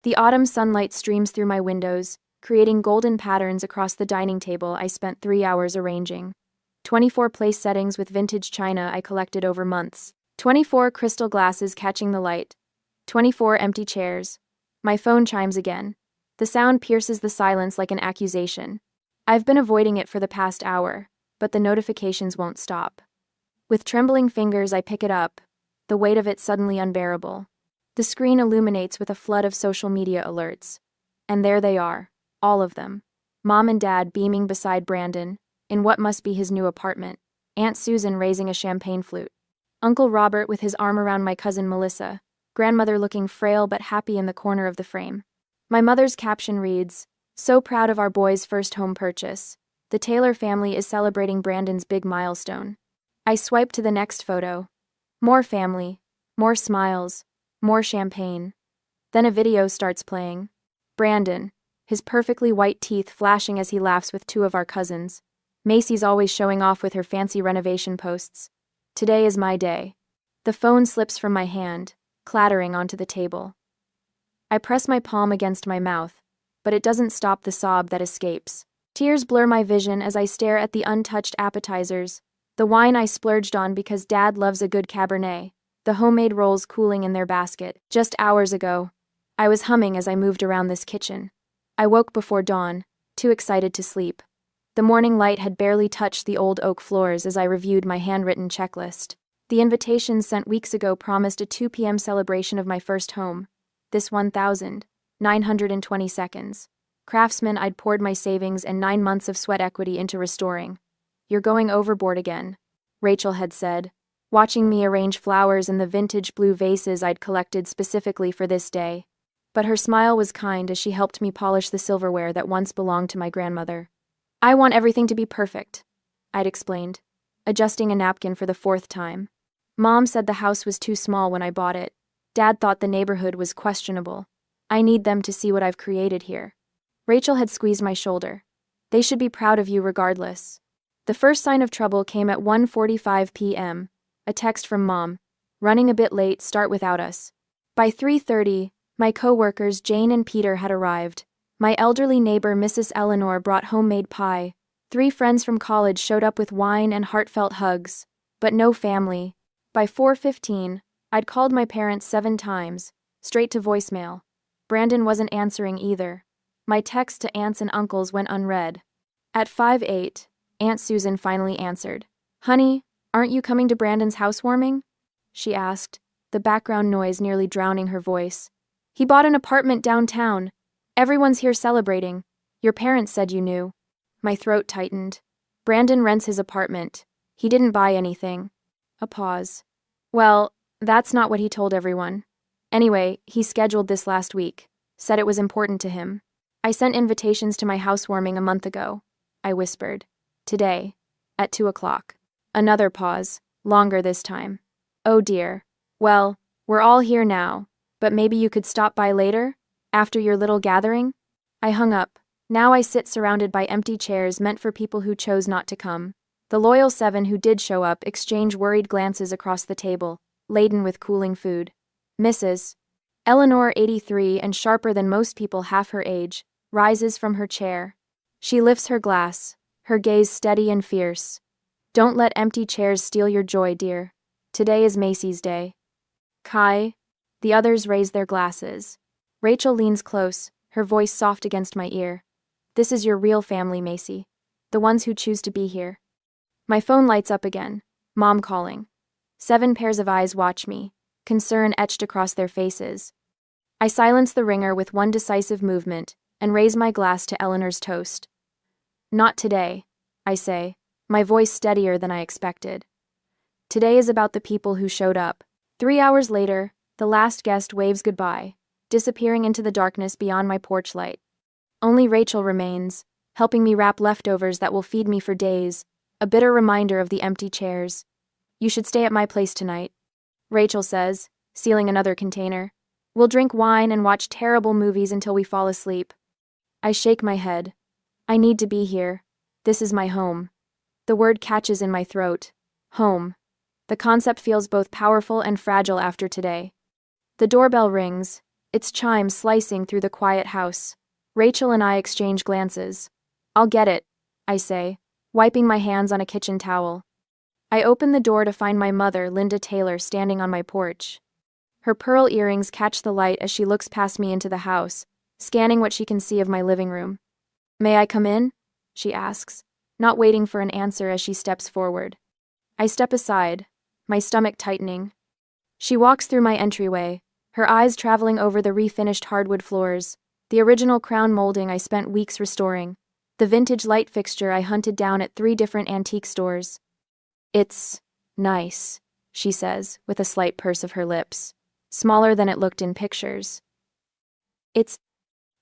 The autumn sunlight streams through my windows, creating golden patterns across the dining table I spent 3 hours arranging. 24 place settings with vintage china I collected over months. 24 crystal glasses catching the light. 24 empty chairs. My phone chimes again. The sound pierces the silence like an accusation. I've been avoiding it for the past hour, but the notifications won't stop. With trembling fingers, I pick it up, the weight of it suddenly unbearable. The screen illuminates with a flood of social media alerts. And there they are, all of them. Mom and Dad beaming beside Brandon, in what must be his new apartment. Aunt Susan raising a champagne flute. Uncle Robert with his arm around my cousin Melissa. Grandmother looking frail but happy in the corner of the frame. My mother's caption reads, "So proud of our boy's first home purchase. The Taylor family is celebrating Brandon's big milestone." I swipe to the next photo. More family, more smiles, more champagne. Then a video starts playing. Brandon, his perfectly white teeth flashing as he laughs with 2 of our cousins. Macy's always showing off with her fancy renovation posts. Today is my day. The phone slips from my hand, clattering onto the table. I press my palm against my mouth, but it doesn't stop the sob that escapes. Tears blur my vision as I stare at the untouched appetizers, the wine I splurged on because Dad loves a good Cabernet, the homemade rolls cooling in their basket. Just hours ago, I was humming as I moved around this kitchen. I woke before dawn, too excited to sleep. The morning light had barely touched the old oak floors as I reviewed my handwritten checklist. The invitations sent weeks ago promised a 2 p.m. celebration of my first home. This 1,920 seconds. Craftsman I'd poured my savings and 9 months of sweat equity into restoring. "You're going overboard again," Rachel had said, watching me arrange flowers in the vintage blue vases I'd collected specifically for this day. But her smile was kind as she helped me polish the silverware that once belonged to my grandmother. "I want everything to be perfect," I'd explained, adjusting a napkin for the 4th time. "Mom said the house was too small when I bought it. Dad thought the neighborhood was questionable. I need them to see what I've created here." Rachel had squeezed my shoulder. "They should be proud of you regardless." The first sign of trouble came at 1:45 p.m., a text from Mom. "Running a bit late, start without us." By 3:30, my co-workers Jane and Peter had arrived. My elderly neighbor Mrs. Eleanor brought homemade pie. 3 friends from college showed up with wine and heartfelt hugs. But no family. By 4:15, I'd called my parents 7 times, straight to voicemail. Brandon wasn't answering either. My text to aunts and uncles went unread. At 5:08, Aunt Susan finally answered. "Honey, aren't you coming to Brandon's housewarming?" she asked, the background noise nearly drowning her voice. "He bought an apartment downtown. Everyone's here celebrating. Your parents said you knew." My throat tightened. "Brandon rents his apartment. He didn't buy anything." A pause. "Well, that's not what he told everyone. Anyway, he scheduled this last week. Said it was important to him. I sent invitations to my housewarming a month ago," I whispered. "Today, at 2 o'clock. Another pause, longer this time. "Oh dear. Well, we're all here now, but maybe you could stop by later? After your little gathering?" I hung up. Now I sit surrounded by empty chairs meant for people who chose not to come. The loyal 7 who did show up exchange worried glances across the table, laden with cooling food. Mrs. Eleanor, 83 and sharper than most people half her age, rises from her chair. She lifts her glass, her gaze steady and fierce. "Don't let empty chairs steal your joy, dear. Today is Macy's Day." "Kai?" The others raise their glasses. Rachel leans close, her voice soft against my ear. "This is your real family, Macy. The ones who choose to be here." My phone lights up again. Mom calling. 7 pairs of eyes watch me, concern etched across their faces. I silence the ringer with one decisive movement and raise my glass to Eleanor's toast. "Not today," I say, my voice steadier than I expected. Today is about the people who showed up. 3 hours later, the last guest waves goodbye, disappearing into the darkness beyond my porch light. Only Rachel remains, helping me wrap leftovers that will feed me for days, a bitter reminder of the empty chairs. "You should stay at my place tonight," Rachel says, sealing another container. "We'll drink wine and watch terrible movies until we fall asleep." I shake my head. I need to be here. This is my home. The word catches in my throat. Home. The concept feels both powerful and fragile after today. The doorbell rings, its chimes slicing through the quiet house. Rachel and I exchange glances. "I'll get it," I say, wiping my hands on a kitchen towel. I open the door to find my mother, Linda Taylor, standing on my porch. Her pearl earrings catch the light as she looks past me into the house, scanning what she can see of my living room. "May I come in?" she asks, not waiting for an answer as she steps forward. I step aside, my stomach tightening. She walks through my entryway, her eyes traveling over the refinished hardwood floors, the original crown molding I spent weeks restoring, the vintage light fixture I hunted down at 3 different antique stores. "It's nice," she says, with a slight purse of her lips, smaller than it looked in pictures. "It's..."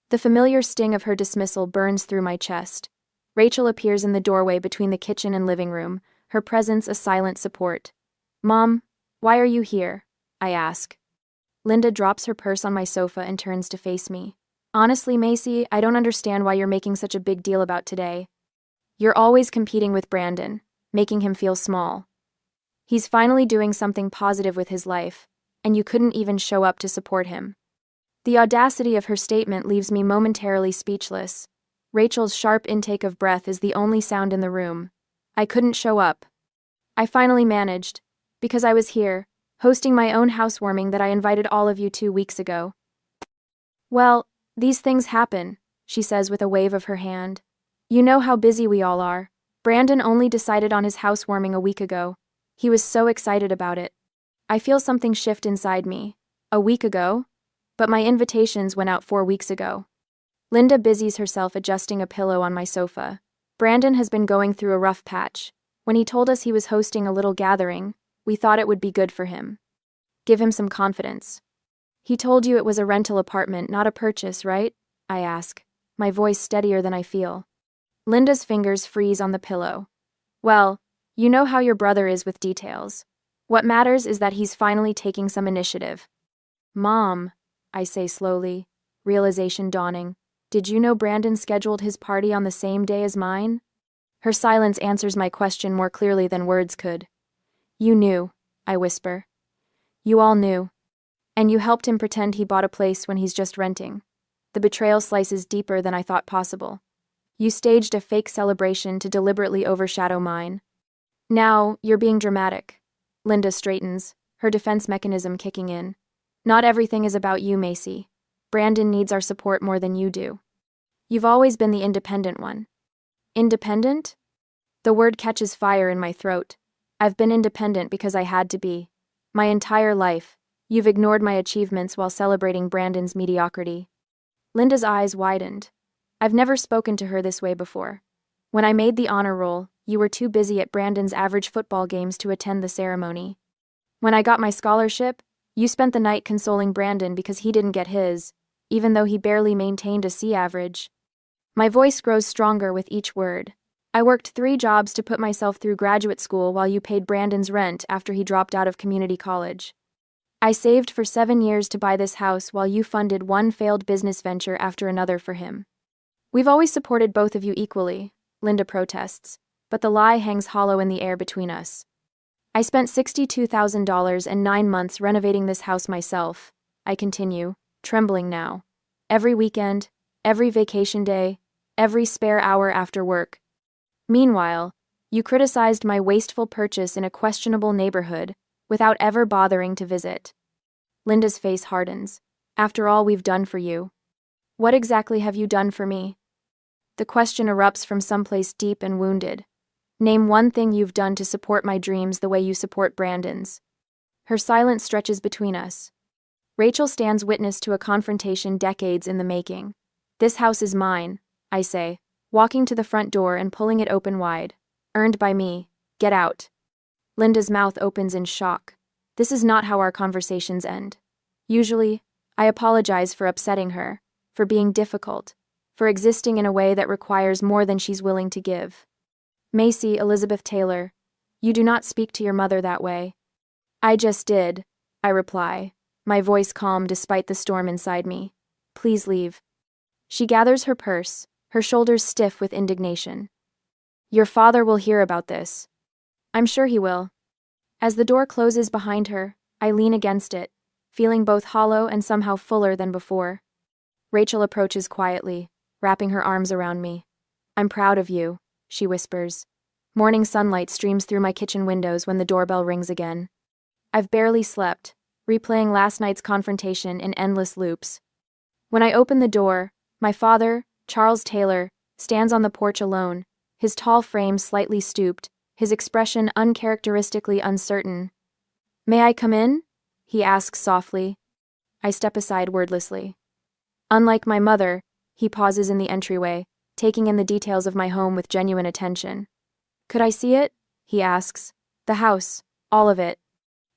The familiar sting of her dismissal burns through my chest. Rachel appears in the doorway between the kitchen and living room, her presence a silent support. "Mom, why are you here?" I ask. Linda drops her purse on my sofa and turns to face me. "Honestly, Macy, I don't understand why you're making such a big deal about today. You're always competing with Brandon, making him feel small. He's finally doing something positive with his life, and you couldn't even show up to support him." The audacity of her statement leaves me momentarily speechless. Rachel's sharp intake of breath is the only sound in the room. I couldn't show up. I finally managed, because I was here, hosting my own housewarming that I invited all of you 2 weeks ago. "Well, these things happen," she says with a wave of her hand. "You know how busy we all are. Brandon only decided on his housewarming a week ago. He was so excited about it. I feel something shift inside me. A week ago? But my invitations went out 4 weeks ago." Linda busies herself adjusting a pillow on my sofa. "Brandon has been going through a rough patch. When he told us he was hosting a little gathering, we thought it would be good for him. Give him some confidence." "He told you it was a rental apartment, not a purchase, right?" I ask, my voice steadier than I feel. Linda's fingers freeze on the pillow. "Well, you know how your brother is with details. What matters is that he's finally taking some initiative." "Mom," I say slowly, realization dawning, "did you know Brandon scheduled his party on the same day as mine?" Her silence answers my question more clearly than words could. "You knew," I whisper. "You all knew. And you helped him pretend he bought a place when he's just renting." The betrayal slices deeper than I thought possible. "You staged a fake celebration to deliberately overshadow mine." "Now, you're being dramatic." Linda straightens, her defense mechanism kicking in. "Not everything is about you, Macy. Brandon needs our support more than you do. You've always been the independent one." "Independent?" The word catches fire in my throat. I've been independent because I had to be. My entire life, you've ignored my achievements while celebrating Brandon's mediocrity. Linda's eyes widened. I've never spoken to her this way before. When I made the honor roll, you were too busy at Brandon's average football games to attend the ceremony. When I got my scholarship, you spent the night consoling Brandon because he didn't get his, even though he barely maintained a C average. My voice grows stronger with each word. I worked 3 jobs to put myself through graduate school while you paid Brandon's rent after he dropped out of community college. I saved for 7 years to buy this house while you funded one failed business venture after another for him. We've always supported both of you equally," Linda protests, but the lie hangs hollow in the air between us. "I spent $62,000 and 9 months renovating this house myself," I continue, trembling now. "Every weekend, every vacation day, every spare hour after work. Meanwhile, you criticized my wasteful purchase in a questionable neighborhood without ever bothering to visit." Linda's face hardens. "After all we've done for you." "What exactly have you done for me?" The question erupts from someplace deep and wounded. "Name one thing you've done to support my dreams the way you support Brandon's." Her silence stretches between us. Rachel stands witness to a confrontation decades in the making. "This house is mine," I say, walking to the front door and pulling it open wide. "Earned by me. Get out." Linda's mouth opens in shock. This is not how our conversations end. Usually, I apologize for upsetting her, for being difficult, for existing in a way that requires more than she's willing to give. "Macy Elizabeth Taylor, you do not speak to your mother that way." "I just did," I reply, my voice calm despite the storm inside me. "Please leave." She gathers her purse, her shoulders stiff with indignation. "Your father will hear about this." "I'm sure he will." As the door closes behind her, I lean against it, feeling both hollow and somehow fuller than before. Rachel approaches quietly, wrapping her arms around me. "I'm proud of you," she whispers. Morning sunlight streams through my kitchen windows when the doorbell rings again. I've barely slept, replaying last night's confrontation in endless loops. When I open the door, my father, Charles Taylor, stands on the porch alone, his tall frame slightly stooped, his expression uncharacteristically uncertain. "May I come in?" he asks softly. I step aside wordlessly. Unlike my mother, he pauses in the entryway, taking in the details of my home with genuine attention. "Could I see it?" he asks. "The house, all of it."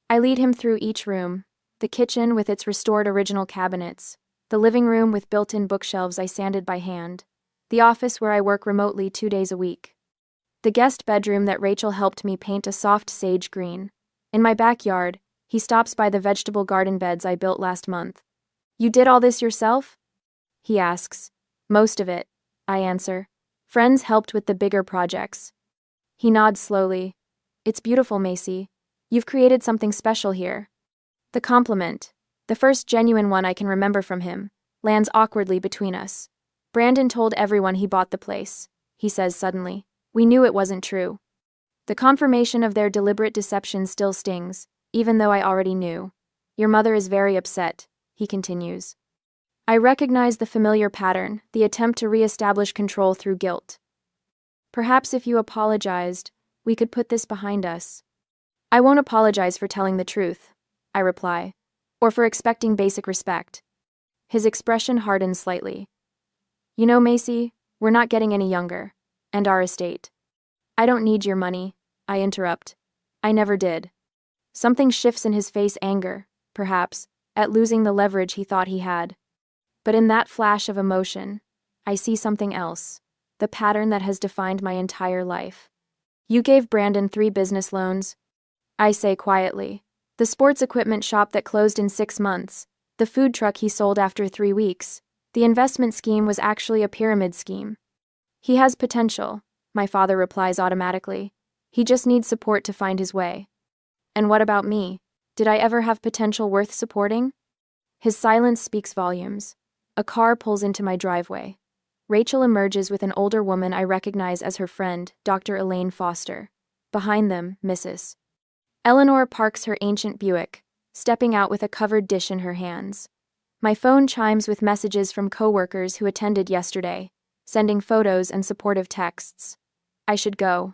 I lead him through each room, the kitchen with its restored original cabinets, the living room with built-in bookshelves I sanded by hand, the office where I work remotely 2 days a week, the guest bedroom that Rachel helped me paint a soft sage green. In my backyard, he stops by the vegetable garden beds I built last month. "You did all this yourself?" he asks. "Most of it," I answer. "Friends helped with the bigger projects." He nods slowly. "It's beautiful, Macy. You've created something special here." The compliment, the first genuine one I can remember from him, lands awkwardly between us. "Brandon told everyone he bought the place," he says suddenly. "We knew it wasn't true." The confirmation of their deliberate deception still stings, even though I already knew. "Your mother is very upset," he continues. I recognize the familiar pattern, the attempt to re-establish control through guilt. "Perhaps if you apologized, we could put this behind us." "I won't apologize for telling the truth," I reply, "or for expecting basic respect." His expression hardens slightly. "You know, Macy, we're not getting any younger. And our estate." "I don't need your money," I interrupt. "I never did." Something shifts in his face, anger, perhaps, at losing the leverage he thought he had. But in that flash of emotion, I see something else, the pattern that has defined my entire life. "You gave Brandon 3 business loans," I say quietly. "The sports equipment shop that closed in 6 months, the food truck he sold after 3 weeks. The investment scheme was actually a pyramid scheme." "He has potential," my father replies automatically. "He just needs support to find his way." "And what about me? Did I ever have potential worth supporting?" His silence speaks volumes. A car pulls into my driveway. Rachel emerges with an older woman I recognize as her friend, Dr. Elaine Foster. Behind them, Mrs. Eleanor parks her ancient Buick, stepping out with a covered dish in her hands. My phone chimes with messages from coworkers who attended yesterday, sending photos and supportive texts. "I should go,"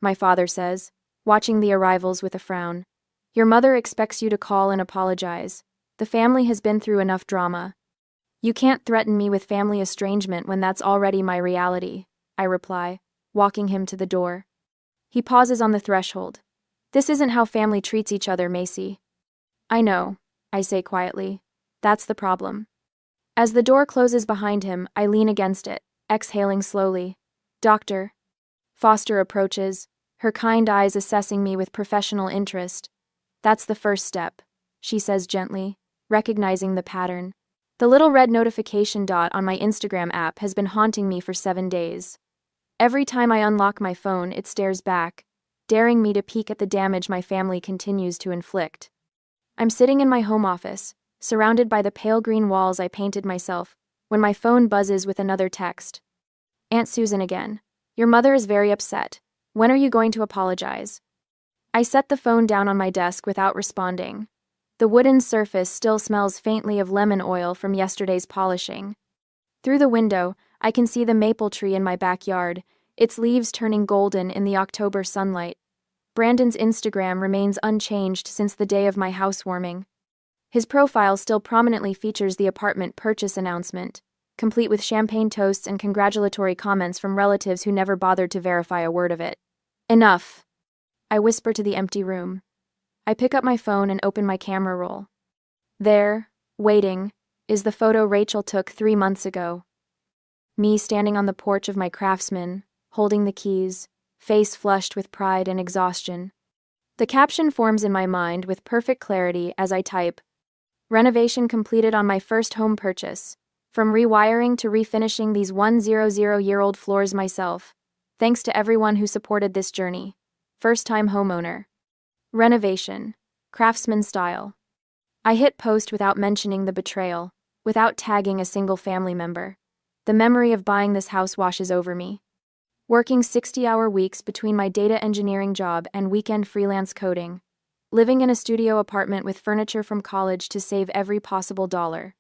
my father says, watching the arrivals with a frown. "Your mother expects you to call and apologize. The family has been through enough drama." "You can't threaten me with family estrangement when that's already my reality," I reply, walking him to the door. He pauses on the threshold. "This isn't how family treats each other, Macy." "I know," I say quietly. "That's the problem." As the door closes behind him, I lean against it, exhaling slowly. "Doctor." Foster approaches, her kind eyes assessing me with professional interest. "That's the first step," she says gently, recognizing the pattern. The little red notification dot on my Instagram app has been haunting me for 7 days. Every time I unlock my phone, it stares back, daring me to peek at the damage my family continues to inflict. I'm sitting in my home office, surrounded by the pale green walls I painted myself, when my phone buzzes with another text. "Aunt Susan again. Your mother is very upset. When are you going to apologize?" I set the phone down on my desk without responding. The wooden surface still smells faintly of lemon oil from yesterday's polishing. Through the window, I can see the maple tree in my backyard, its leaves turning golden in the October sunlight. Brandon's Instagram remains unchanged since the day of my housewarming. His profile still prominently features the apartment purchase announcement, complete with champagne toasts and congratulatory comments from relatives who never bothered to verify a word of it. "Enough," I whisper to the empty room. I pick up my phone and open my camera roll. There, waiting, is the photo Rachel took 3 months ago. Me standing on the porch of my Craftsman, holding the keys, face flushed with pride and exhaustion. The caption forms in my mind with perfect clarity as I type, "Renovation completed on my first home purchase. From rewiring to refinishing these 100-year-old floors myself. Thanks to everyone who supported this journey. First-time homeowner. Renovation. Craftsman style." I hit post without mentioning the betrayal, without tagging a single family member. The memory of buying this house washes over me. Working 60-hour weeks between my data engineering job and weekend freelance coding. Living in a studio apartment with furniture from college to save every possible dollar.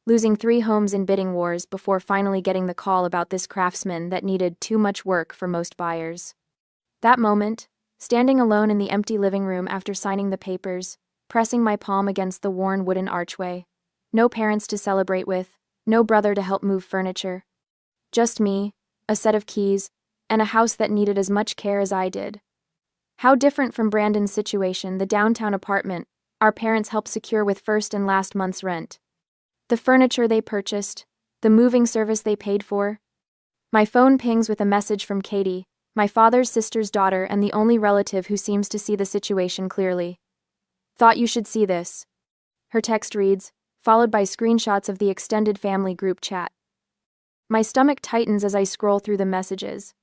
Losing 3 homes in bidding wars before finally getting the call about this craftsman that needed too much work for most buyers. That moment, standing alone in the empty living room after signing the papers, pressing my palm against the worn wooden archway. No parents to celebrate with, no brother to help move furniture. Just me, a set of keys, and a house that needed as much care as I did. How different from Brandon's situation, the downtown apartment our parents helped secure with first and last month's rent. The furniture they purchased, the moving service they paid for. My phone pings with a message from Katie, my father's sister's daughter and the only relative who seems to see the situation clearly. Thought you should see this. Her text reads, followed by screenshots of the extended family group chat. My stomach tightens as I scroll through the messages.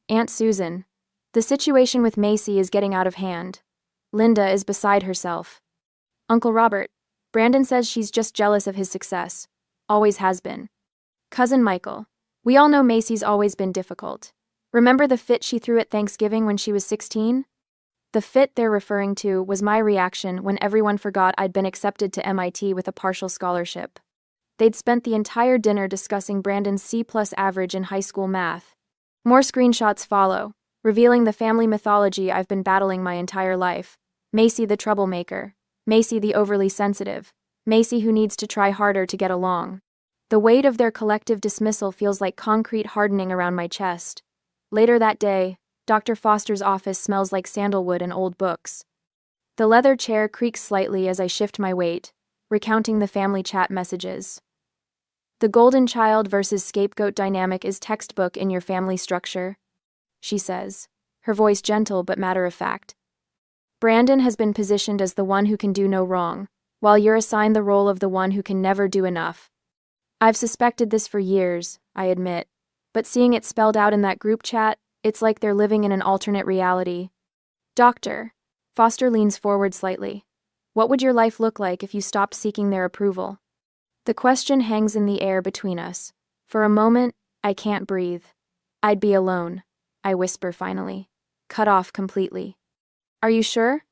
Aunt Susan. The situation with Macy is getting out of hand. Linda is beside herself. Uncle Robert. Brandon says she's just jealous of his success. Always has been. Cousin Michael. We all know Macy's always been difficult. Remember the fit she threw at Thanksgiving when she was 16? The fit they're referring to was my reaction when everyone forgot I'd been accepted to MIT with a partial scholarship. They'd spent the entire dinner discussing Brandon's C+ average in high school math. More screenshots follow, revealing the family mythology I've been battling my entire life. Macy the troublemaker. Macy the overly sensitive. Macy who needs to try harder to get along. The weight of their collective dismissal feels like concrete hardening around my chest. Later that day, Dr. Foster's office smells like sandalwood and old books. The leather chair creaks slightly as I shift my weight, recounting the family chat messages. The golden child versus scapegoat dynamic is textbook in your family structure, she says, her voice gentle but matter-of-fact. Brandon has been positioned as the one who can do no wrong, while you're assigned the role of the one who can never do enough. I've suspected this for years, I admit, but seeing it spelled out in that group chat, it's like they're living in an alternate reality. Doctor. Foster leans forward slightly. What would your life look like if you stopped seeking their approval? The question hangs in the air between us. For a moment, I can't breathe. I'd be alone, I whisper finally. Cut off completely. Are you sure?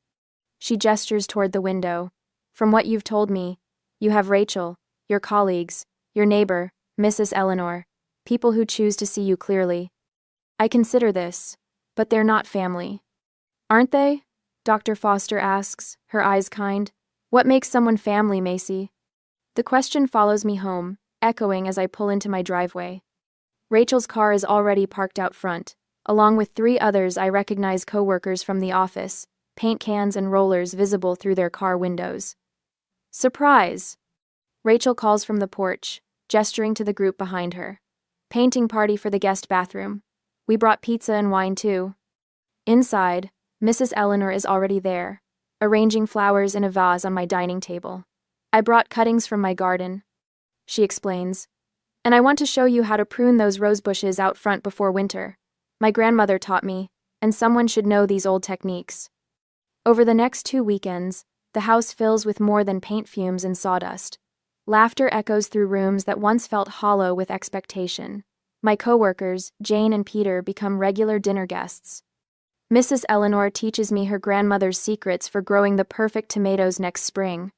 She gestures toward the window. From what you've told me, you have Rachel, your colleagues, your neighbor, Mrs. Eleanor, people who choose to see you clearly. I consider this, but they're not family. Aren't they? Dr. Foster asks, her eyes kind. What makes someone family, Macy? The question follows me home, echoing as I pull into my driveway. Rachel's car is already parked out front, along with 3 others I recognize co-workers from the office, paint cans and rollers visible through their car windows. Surprise! Rachel calls from the porch, gesturing to the group behind her. Painting party for the guest bathroom. We brought pizza and wine too. Inside, Mrs. Eleanor is already there, arranging flowers in a vase on my dining table. I brought cuttings from my garden, she explains. And I want to show you how to prune those rose bushes out front before winter. My grandmother taught me, and someone should know these old techniques. Over the next 2 weekends, the house fills with more than paint fumes and sawdust. Laughter echoes through rooms that once felt hollow with expectation. My co-workers, Jane and Peter, become regular dinner guests. Mrs. Eleanor teaches me her grandmother's secrets for growing the perfect tomatoes next spring.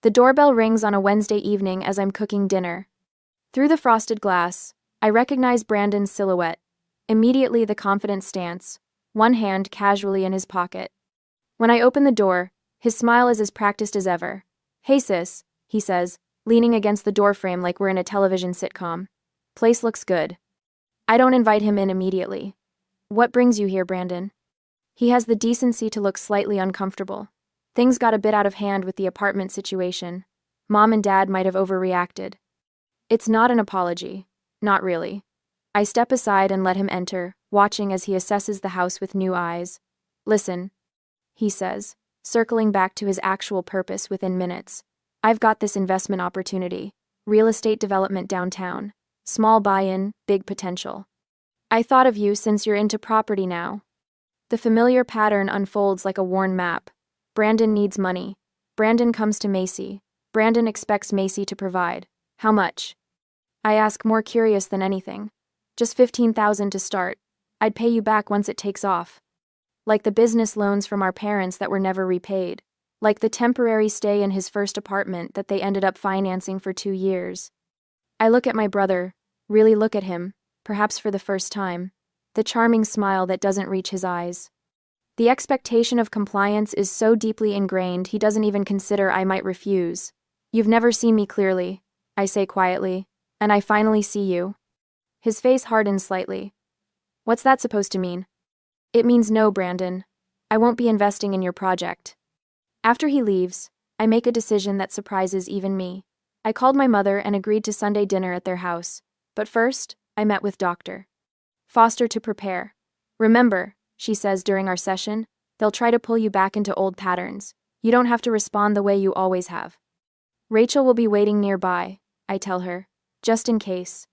The doorbell rings on a Wednesday evening as I'm cooking dinner. Through the frosted glass, I recognize Brandon's silhouette. Immediately the confident stance, one hand casually in his pocket. When I open the door, his smile is as practiced as ever. Hey sis, he says, leaning against the doorframe like we're in a television sitcom. Place looks good. I don't invite him in immediately. What brings you here, Brandon? He has the decency to look slightly uncomfortable. Things got a bit out of hand with the apartment situation. Mom and Dad might have overreacted. It's not an apology. Not really. I step aside and let him enter, watching as he assesses the house with new eyes. Listen, he says, circling back to his actual purpose within minutes. I've got this investment opportunity. Real estate development downtown. Small buy-in, big potential. I thought of you since you're into property now. The familiar pattern unfolds like a worn map. Brandon needs money. Brandon comes to Macy. Brandon expects Macy to provide. How much? I ask, more curious than anything. Just $15,000 to start. I'd pay you back once it takes off. Like the business loans from our parents that were never repaid. Like the temporary stay in his first apartment that they ended up financing for 2 years. I look at my brother, really look at him, perhaps for the first time. The charming smile that doesn't reach his eyes. The expectation of compliance is so deeply ingrained he doesn't even consider I might refuse. You've never seen me clearly, I say quietly, and I finally see you. His face hardens slightly. What's that supposed to mean? It means no, Brandon. I won't be investing in your project. After he leaves, I make a decision that surprises even me. I called my mother and agreed to Sunday dinner at their house, but first, I met with Dr. Foster to prepare. Remember, she says during our session, they'll try to pull you back into old patterns. You don't have to respond the way you always have. Rachel will be waiting nearby, I tell her, just in case.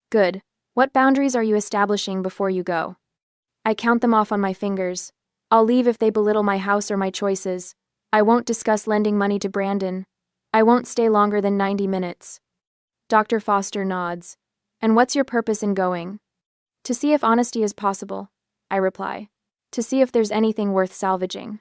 Good. What boundaries are you establishing before you go? I count them off on my fingers. I'll leave if they belittle my house or my choices. I won't discuss lending money to Brandon. I won't stay longer than 90 minutes. Dr. Foster nods. And what's your purpose in going? To see if honesty is possible, I reply. To see if there's anything worth salvaging.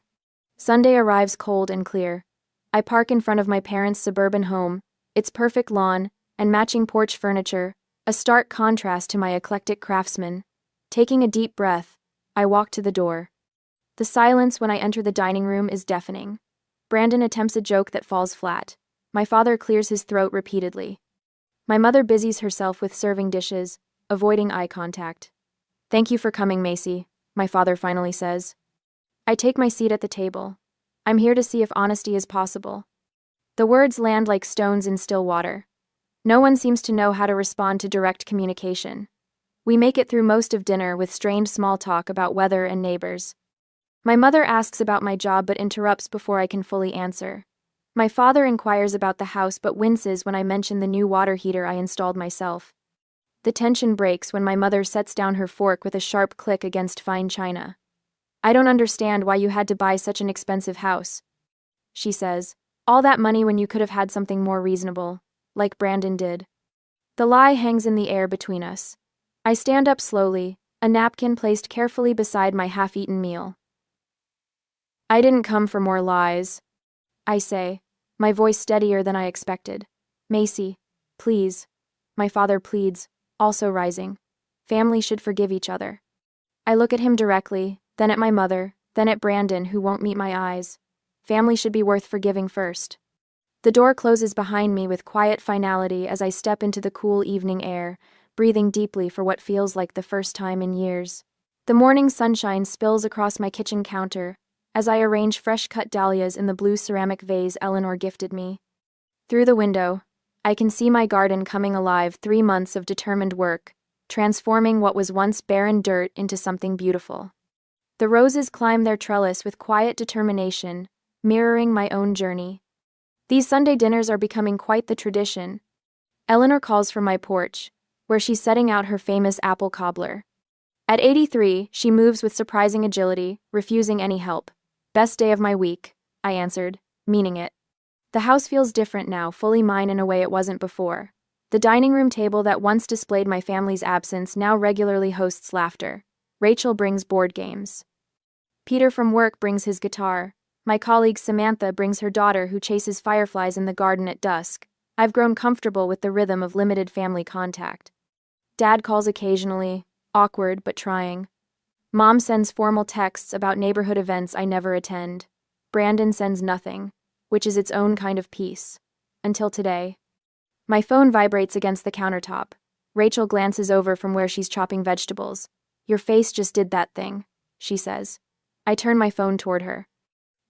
Sunday arrives cold and clear. I park in front of my parents' suburban home, its perfect lawn, and matching porch furniture, a stark contrast to my eclectic craftsman. Taking a deep breath, I walk to the door. The silence when I enter the dining room is deafening. Brandon attempts a joke that falls flat. My father clears his throat repeatedly. My mother busies herself with serving dishes, avoiding eye contact. Thank you for coming, Macy, my father finally says. I take my seat at the table. I'm here to see if honesty is possible. The words land like stones in still water. No one seems to know how to respond to direct communication. We make it through most of dinner with strained small talk about weather and neighbors. My mother asks about my job but interrupts before I can fully answer. My father inquires about the house but winces when I mention the new water heater I installed myself. The tension breaks when my mother sets down her fork with a sharp click against fine china. I don't understand why you had to buy such an expensive house, she says. All that money when you could have had something more reasonable, like Brandon did. The lie hangs in the air between us. I stand up slowly, a napkin placed carefully beside my half-eaten meal. I didn't come for more lies, I say, my voice steadier than I expected. Macy, please. My father pleads, also rising. Family should forgive each other. I look at him directly, then at my mother, then at Brandon, who won't meet my eyes. Family should be worth forgiving first. The door closes behind me with quiet finality as I step into the cool evening air, breathing deeply for what feels like the first time in years. The morning sunshine spills across my kitchen counter as I arrange fresh-cut dahlias in the blue ceramic vase Eleanor gifted me. Through the window, I can see my garden coming alive, 3 months of determined work, transforming what was once barren dirt into something beautiful. The roses climb their trellis with quiet determination, mirroring my own journey. These Sunday dinners are becoming quite the tradition. Eleanor calls from my porch, where she's setting out her famous apple cobbler. At 83, she moves with surprising agility, refusing any help. Best day of my week, I answered, meaning it. The house feels different now, fully mine in a way it wasn't before. The dining room table that once displayed my family's absence now regularly hosts laughter. Rachel brings board games. Peter from work brings his guitar. My colleague Samantha brings her daughter who chases fireflies in the garden at dusk. I've grown comfortable with the rhythm of limited family contact. Dad calls occasionally, awkward but trying. Mom sends formal texts about neighborhood events I never attend. Brandon sends nothing, which is its own kind of peace. Until today. My phone vibrates against the countertop. Rachel glances over from where she's chopping vegetables. Your face just did that thing, she says. I turn my phone toward her.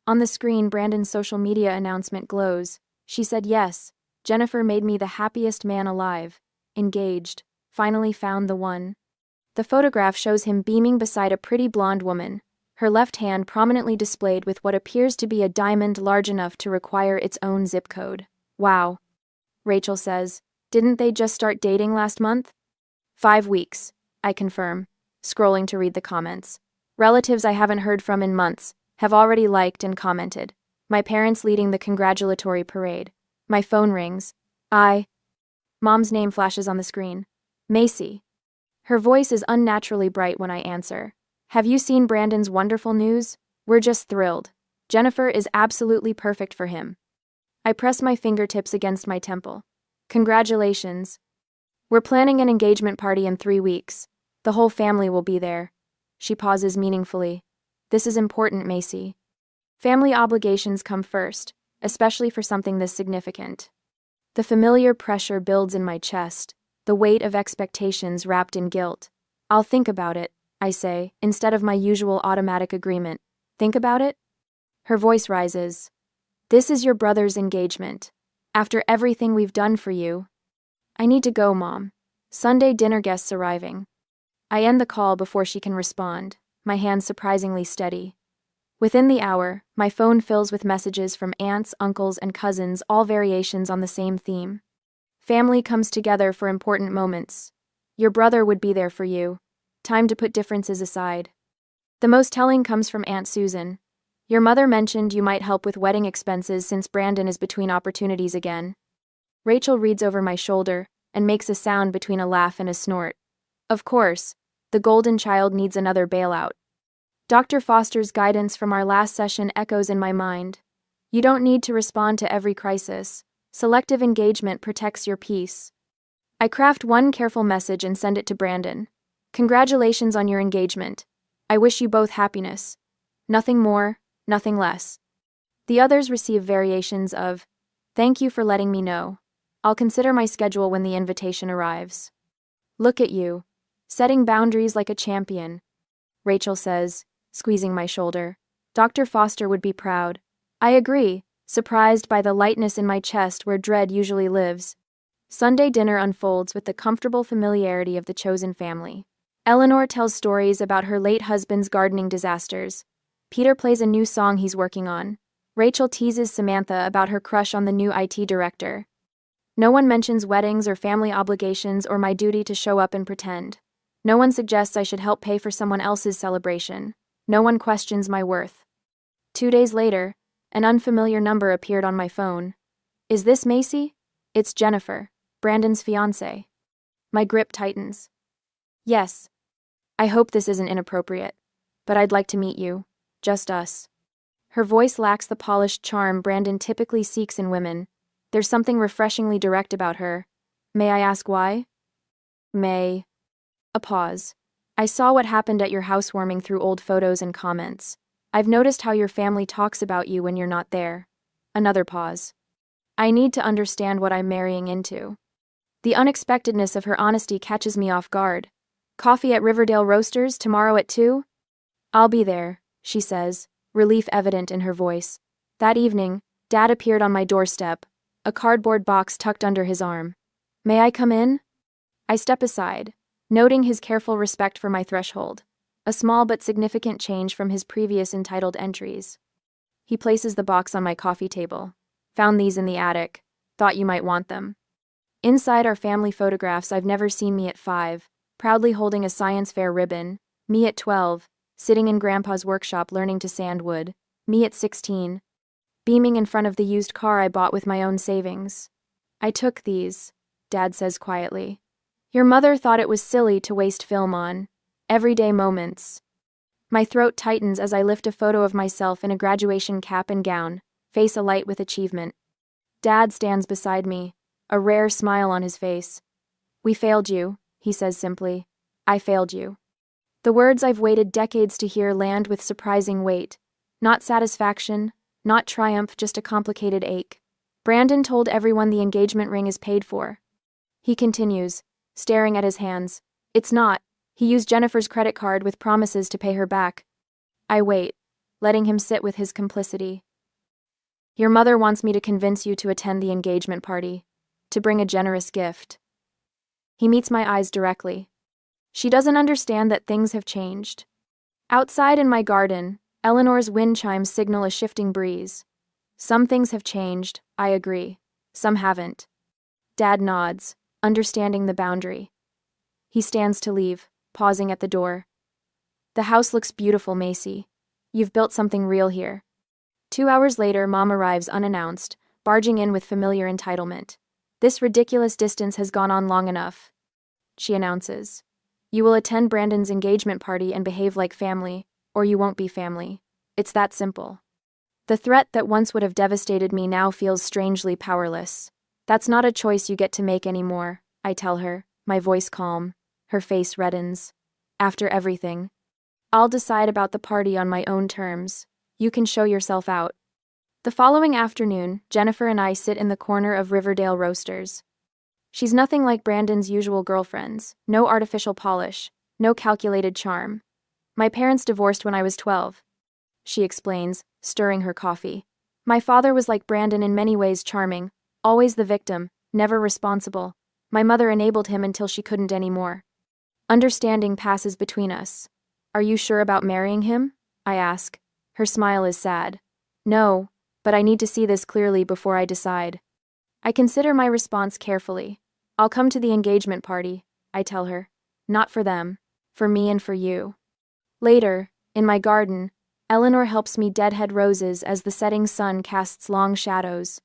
On the screen, Brandon's social media announcement glows. She said yes. Jennifer made me the happiest man alive. Engaged. Finally found the one. The photograph shows him beaming beside a pretty blonde woman, her left hand prominently displayed with what appears to be a diamond large enough to require its own zip code. Wow. Rachel says, didn't they just start dating last month? 5 weeks, I confirm, scrolling to read the comments. Relatives I haven't heard from in months have already liked and commented. My parents leading the congratulatory parade. My phone rings. Mom's name flashes on the screen. Macy. Her voice is unnaturally bright when I answer. Have you seen Brandon's wonderful news? We're just thrilled. Jennifer is absolutely perfect for him. I press my fingertips against my temple. Congratulations. We're planning an engagement party in 3 weeks. The whole family will be there. She pauses meaningfully. This is important, Macy. Family obligations come first, especially for something this significant. The familiar pressure builds in my chest, the weight of expectations wrapped in guilt. I'll think about it, I say, instead of my usual automatic agreement. Think about it? Her voice rises. This is your brother's engagement. After everything we've done for you. I need to go, Mom. Sunday dinner guests arriving. I end the call before she can respond, my hands surprisingly steady. Within the hour, my phone fills with messages from aunts, uncles, and cousins, all variations on the same theme. Family comes together for important moments. Your brother would be there for you. Time to put differences aside. The most telling comes from Aunt Susan. Your mother mentioned you might help with wedding expenses since Brandon is between opportunities again. Rachel reads over my shoulder and makes a sound between a laugh and a snort. Of course, the golden child needs another bailout. Dr. Foster's guidance from our last session echoes in my mind. You don't need to respond to every crisis. Selective engagement protects your peace. I craft one careful message and send it to Brandon. Congratulations on your engagement. I wish you both happiness. Nothing more, nothing less. The others receive variations of, thank you for letting me know. I'll consider my schedule when the invitation arrives. Look at you, setting boundaries like a champion. Rachel says, squeezing my shoulder. Dr. Foster would be proud. I agree, surprised by the lightness in my chest where dread usually lives. Sunday dinner unfolds with the comfortable familiarity of the chosen family. Eleanor tells stories about her late husband's gardening disasters. Peter plays a new song he's working on. Rachel teases Samantha about her crush on the new IT director. No one mentions weddings or family obligations or my duty to show up and pretend. No one suggests I should help pay for someone else's celebration. No one questions my worth. 2 days later, an unfamiliar number appeared on my phone. Is this Macy? It's Jennifer, Brandon's fiancée. My grip tightens. Yes. I hope this isn't inappropriate, but I'd like to meet you. Just us. Her voice lacks the polished charm Brandon typically seeks in women. There's something refreshingly direct about her. May I ask why? A pause. I saw what happened at your housewarming through old photos and comments. I've noticed how your family talks about you when you're not there. Another pause. I need to understand what I'm marrying into. The unexpectedness of her honesty catches me off guard. Coffee at Riverdale Roasters tomorrow at 2? I'll be there, she says, relief evident in her voice. That evening, Dad appeared on my doorstep, a cardboard box tucked under his arm. May I come in? I step aside, noting his careful respect for my threshold, a small but significant change from his previous entitled entries. He places the box on my coffee table. Found these in the attic. Thought you might want them. Inside are family photographs I've never seen me at 5, proudly holding a science fair ribbon, me at 12, sitting in Grandpa's workshop learning to sand wood, me at 16, beaming in front of the used car I bought with my own savings. I took these, Dad says quietly. Your mother thought it was silly to waste film on everyday moments. My throat tightens as I lift a photo of myself in a graduation cap and gown, face alight with achievement. Dad stands beside me, a rare smile on his face. We failed you, he says simply. I failed you. The words I've waited decades to hear land with surprising weight. Not satisfaction, not triumph, just a complicated ache. Brandon told everyone the engagement ring is paid for. He continues, staring at his hands. It's not. He used Jennifer's credit card with promises to pay her back. I wait, letting him sit with his complicity. Your mother wants me to convince you to attend the engagement party, to bring a generous gift. He meets my eyes directly. She doesn't understand that things have changed. Outside in my garden, Eleanor's wind chimes signal a shifting breeze. Some things have changed, I agree. Some haven't. Dad nods, understanding the boundary. He stands to leave, pausing at the door. The house looks beautiful, Macy. You've built something real here. 2 hours later, Mom arrives unannounced, barging in with familiar entitlement. "This ridiculous distance has gone on long enough," she announces. "You will attend Brandon's engagement party and behave like family, or you won't be family. It's that simple." The threat that once would have devastated me now feels strangely powerless. "That's not a choice you get to make anymore," I tell her, my voice calm. Her face reddens. "After everything, I'll decide about the party on my own terms. You can show yourself out." The following afternoon, Jennifer and I sit in the corner of Riverdale Roasters. She's nothing like Brandon's usual girlfriends. No artificial polish, no calculated charm. "My parents divorced when I was 12, she explains, stirring her coffee. "My father was like Brandon in many ways, charming, always the victim, never responsible. My mother enabled him until she couldn't anymore. Understanding passes between us." "Are you sure about marrying him?" I ask. Her smile is sad. "No, but I need to see this clearly before I decide." I consider my response carefully. "I'll come to the engagement party," I tell her. "Not for them. For me and for you." Later, in my garden, Eleanor helps me deadhead roses as the setting sun casts long shadows.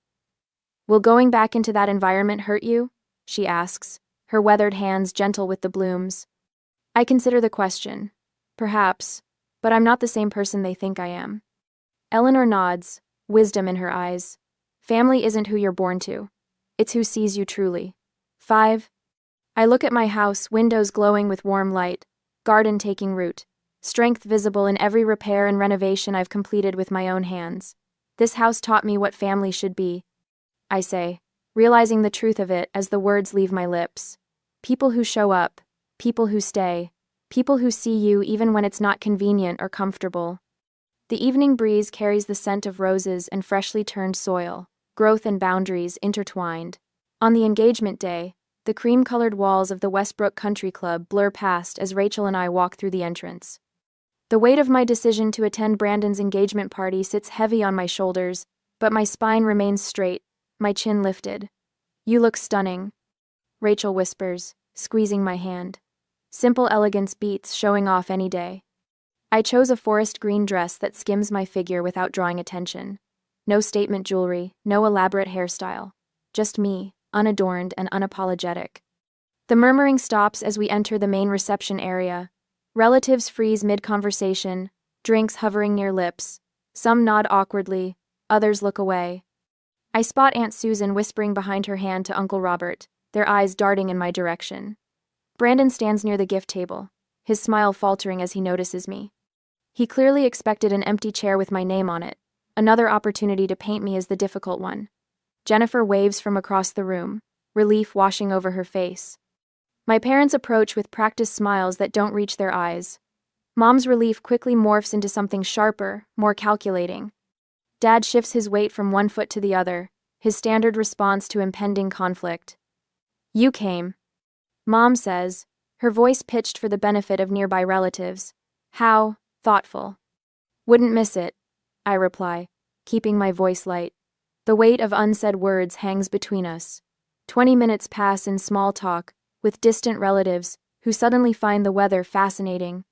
"Will going back into that environment hurt you?" she asks, her weathered hands gentle with the blooms. I consider the question. Perhaps, but I'm not the same person they think I am. Eleanor nods, wisdom in her eyes. "Family isn't who you're born to. It's who sees you truly." 5. I look at my house, windows glowing with warm light, garden taking root, strength visible in every repair and renovation I've completed with my own hands. "This house taught me what family should be," I say, realizing the truth of it as the words leave my lips. People who show up, people who stay, people who see you even when it's not convenient or comfortable. The evening breeze carries the scent of roses and freshly turned soil, growth and boundaries intertwined. On the engagement day, the cream-colored walls of the Westbrook Country Club blur past as Rachel and I walk through the entrance. The weight of my decision to attend Brandon's engagement party sits heavy on my shoulders, but my spine remains straight, my chin lifted. "You look stunning," Rachel whispers, squeezing my hand. Simple elegance beats showing off any day. I chose a forest green dress that skims my figure without drawing attention. No statement jewelry, no elaborate hairstyle. Just me, unadorned and unapologetic. The murmuring stops as we enter the main reception area. Relatives freeze mid-conversation, drinks hovering near lips. Some nod awkwardly, others look away. I spot Aunt Susan whispering behind her hand to Uncle Robert, their eyes darting in my direction. Brandon stands near the gift table, his smile faltering as he notices me. He clearly expected an empty chair with my name on it, another opportunity to paint me as the difficult one. Jennifer waves from across the room, relief washing over her face. My parents approach with practiced smiles that don't reach their eyes. Mom's relief quickly morphs into something sharper, more calculating. Dad shifts his weight from one foot to the other, his standard response to impending conflict. "You came," Mom says, her voice pitched for the benefit of nearby relatives. "How thoughtful." "Wouldn't miss it," I reply, keeping my voice light. The weight of unsaid words hangs between us. 20 minutes pass in small talk, with distant relatives, who suddenly find the weather fascinating.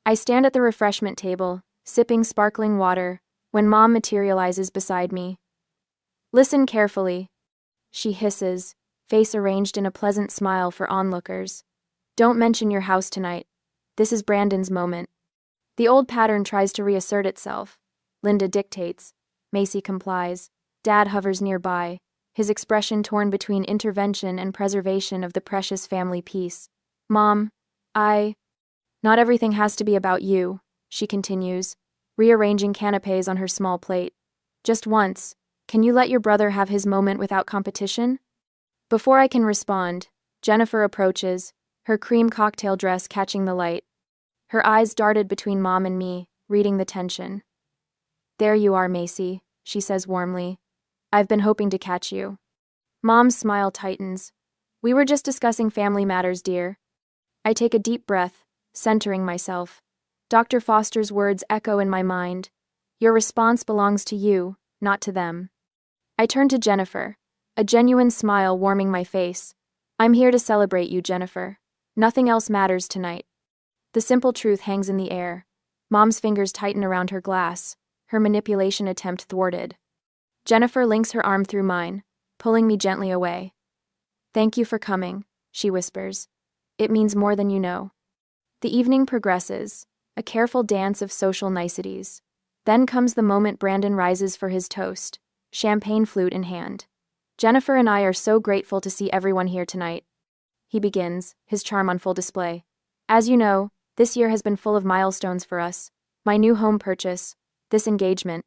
I stand at the refreshment table, sipping sparkling water, when Mom materializes beside me. "Listen carefully," she hisses, face arranged in a pleasant smile for onlookers. "Don't mention your house tonight. This is Brandon's moment." The old pattern tries to reassert itself. Linda dictates. Macy complies. Dad hovers nearby, his expression torn between intervention and preservation of the precious family peace. "Mom, not everything has to be about you," she continues, rearranging canapes on her small plate. "Just once, can you let your brother have his moment without competition?" Before I can respond, Jennifer approaches, her cream cocktail dress catching the light. Her eyes darted between Mom and me, reading the tension. "There you are, Macy," she says warmly. "I've been hoping to catch you." Mom's smile tightens. "We were just discussing family matters, dear." I take a deep breath, centering myself. Dr. Foster's words echo in my mind. "Your response belongs to you, not to them." I turn to Jennifer, a genuine smile warming my face. "I'm here to celebrate you, Jennifer. Nothing else matters tonight." The simple truth hangs in the air. Mom's fingers tighten around her glass. her manipulation attempt thwarted. Jennifer links her arm through mine, pulling me gently away. "Thank you for coming," she whispers. "It means more than you know." The evening progresses, a careful dance of social niceties. Then comes the moment Brandon rises for his toast, champagne flute in hand. "Jennifer and I are so grateful to see everyone here tonight," he begins, his charm on full display. "As you know, this year has been full of milestones for us. My new home purchase, this engagement."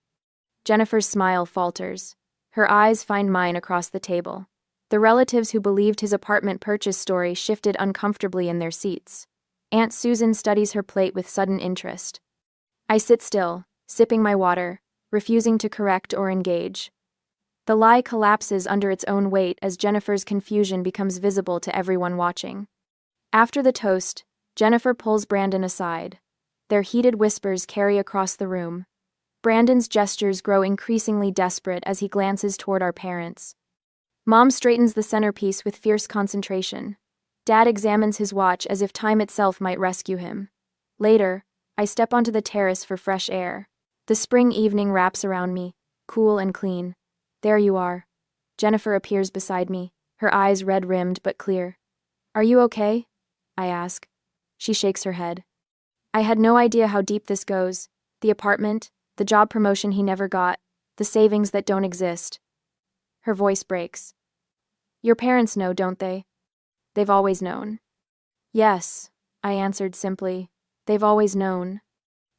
Jennifer's smile falters. Her eyes find mine across the table. The relatives who believed his apartment purchase story shifted uncomfortably in their seats. Aunt Susan studies her plate with sudden interest. I sit still, sipping my water, refusing to correct or engage. The lie collapses under its own weight as Jennifer's confusion becomes visible to everyone watching. After the toast, Jennifer pulls Brandon aside. Their heated whispers carry across the room. Brandon's gestures grow increasingly desperate as he glances toward our parents. Mom straightens the centerpiece with fierce concentration. Dad examines his watch as if time itself might rescue him. Later, I step onto the terrace for fresh air. The spring evening wraps around me, cool and clean. There you are. Jennifer appears beside me, her eyes red-rimmed but clear. "Are you okay?" I ask. She shakes her head. "I had no idea how deep this goes. The apartment, the job promotion he never got, the savings that don't exist." Her voice breaks. "Your parents know, don't they?" "They've always known." "Yes," I answered simply. "They've always known."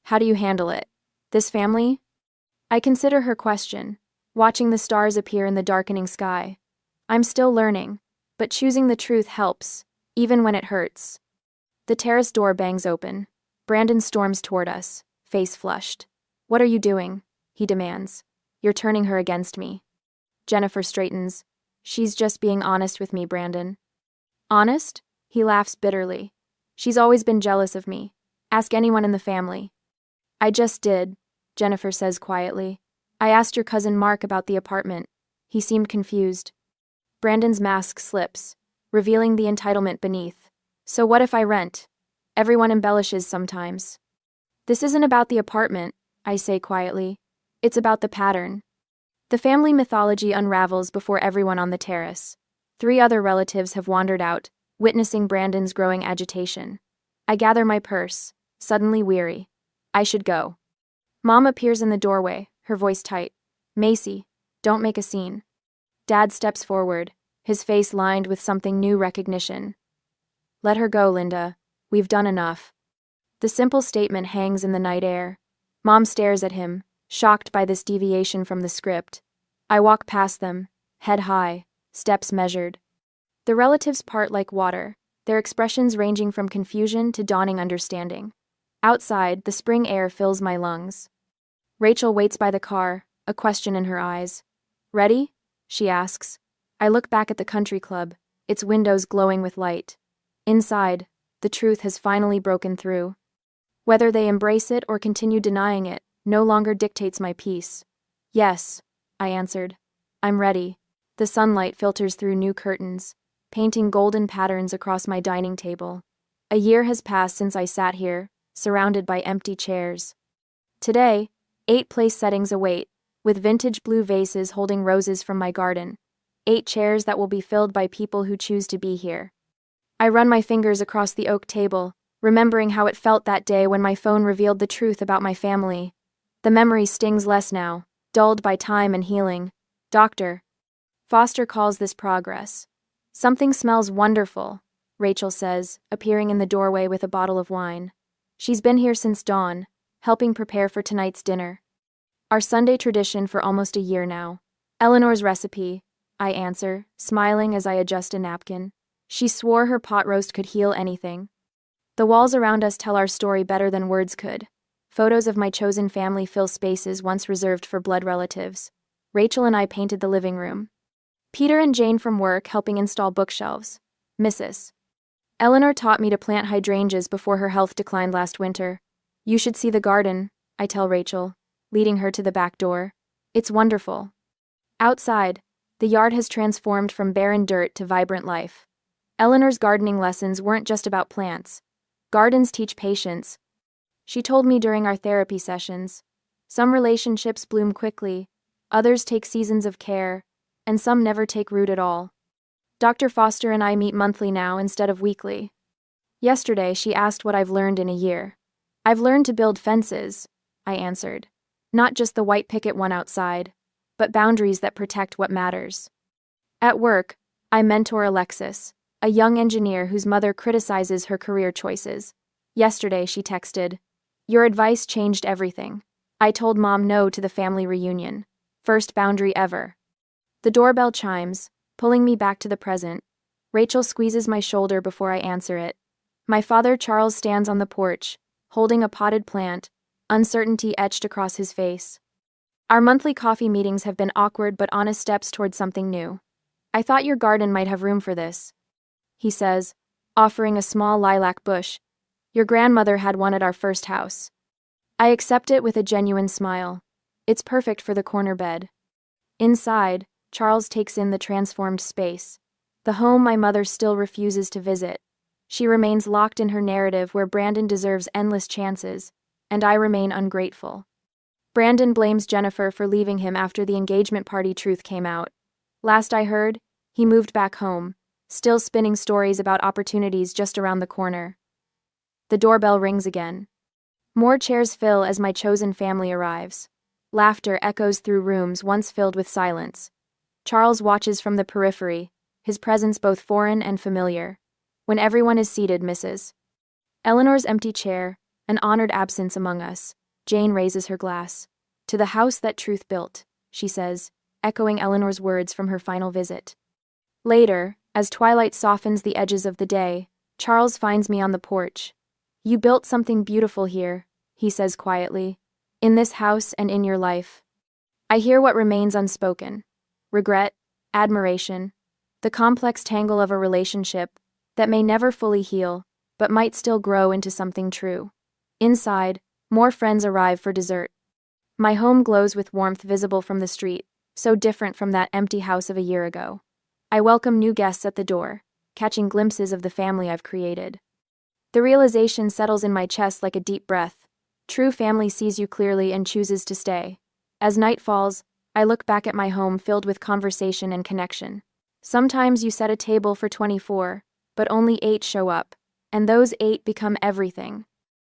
"How do you handle it? This family?" I consider her question, watching the stars appear in the darkening sky. I'm still learning, but choosing the truth helps, even when it hurts. The terrace door bangs open. Brandon storms toward us, face flushed. "What are you doing?" he demands. "You're turning her against me." Jennifer straightens. "She's just being honest with me, Brandon." "Honest?" He laughs bitterly. "She's always been jealous of me. Ask anyone in the family." "I just did," Jennifer says quietly. "I asked your cousin Mark about the apartment. He seemed confused." Brandon's mask slips, revealing the entitlement beneath. "So what if I rent? Everyone embellishes sometimes." "This isn't about the apartment," I say quietly. "It's about the pattern." The family mythology unravels before everyone on the terrace. 3 other relatives have wandered out, witnessing Brandon's growing agitation. I gather my purse, suddenly weary. I should go. Mom appears in the doorway, her voice tight. "Macy, don't make a scene." Dad steps forward, his face lined with something new recognition. "Let her go, Linda. We've done enough." The simple statement hangs in the night air. Mom stares at him, shocked by this deviation from the script. I walk past them, head high, steps measured. The relatives part like water, their expressions ranging from confusion to dawning understanding. Outside, the spring air fills my lungs. Rachel waits by the car, a question in her eyes. "Ready?" she asks. I look back at the country club, its windows glowing with light. Inside, the truth has finally broken through. Whether they embrace it or continue denying it, no longer dictates my peace. "Yes," I answered. "I'm ready." The sunlight filters through new curtains, painting golden patterns across my dining table. A year has passed since I sat here, surrounded by empty chairs. Today, 8 place settings await, with vintage blue vases holding roses from my garden. 8 chairs that will be filled by people who choose to be here. I run my fingers across the oak table, remembering how it felt that day when my phone revealed the truth about my family. The memory stings less now, dulled by time and healing. "Doctor." Foster calls this progress. "Something smells wonderful," Rachel says, appearing in the doorway with a bottle of wine. She's been here since dawn, helping prepare for tonight's dinner. Our Sunday tradition for almost a year now. "Eleanor's recipe," I answer, smiling as I adjust a napkin. She swore her pot roast could heal anything. The walls around us tell our story better than words could. Photos of my chosen family fill spaces once reserved for blood relatives. Rachel and I painted the living room. Peter and Jane from work helping install bookshelves. Mrs. Eleanor taught me to plant hydrangeas before her health declined last winter. "You should see the garden," I tell Rachel, leading her to the back door. "It's wonderful." Outside, the yard has transformed from barren dirt to vibrant life. Eleanor's gardening lessons weren't just about plants. Gardens teach patience. She told me during our therapy sessions. Some relationships bloom quickly, others take seasons of care, and some never take root at all. Dr. Foster and I meet monthly now instead of weekly. Yesterday, she asked what I've learned in a year. I've learned to build fences, I answered. Not just the white picket one outside, but boundaries that protect what matters. At work, I mentor Alexis, a young engineer whose mother criticizes her career choices. Yesterday, she texted, "Your advice changed everything. I told Mom no to the family reunion. First boundary ever." The doorbell chimes, pulling me back to the present. Rachel squeezes my shoulder before I answer it. My father Charles stands on the porch, holding a potted plant, uncertainty etched across his face. Our monthly coffee meetings have been awkward but honest steps toward something new. "I thought your garden might have room for this," he says, offering a small lilac bush. "Your grandmother had one at our first house." I accept it with a genuine smile. It's perfect for the corner bed. Inside, Charles takes in the transformed space, the home my mother still refuses to visit. She remains locked in her narrative where Brandon deserves endless chances, and I remain ungrateful. Brandon blames Jennifer for leaving him after the engagement party truth came out. Last I heard, he moved back home, still spinning stories about opportunities just around the corner. The doorbell rings again. More chairs fill as my chosen family arrives. Laughter echoes through rooms once filled with silence. Charles watches from the periphery, his presence both foreign and familiar. When everyone is seated, Mrs. Eleanor's empty chair, an honored absence among us. Jane raises her glass. "To the house that truth built," she says, echoing Eleanor's words from her final visit. Later, as twilight softens the edges of the day, Charles finds me on the porch. "You built something beautiful here," he says quietly, "in this house and in your life." I hear what remains unspoken. Regret, admiration, the complex tangle of a relationship that may never fully heal, but might still grow into something true. Inside, more friends arrive for dessert. My home glows with warmth visible from the street, so different from that empty house of a year ago. I welcome new guests at the door, catching glimpses of the family I've created. The realization settles in my chest like a deep breath. True family sees you clearly and chooses to stay. As night falls, I look back at my home filled with conversation and connection. Sometimes you set a table for 24, but only 8 show up, and those 8 become everything.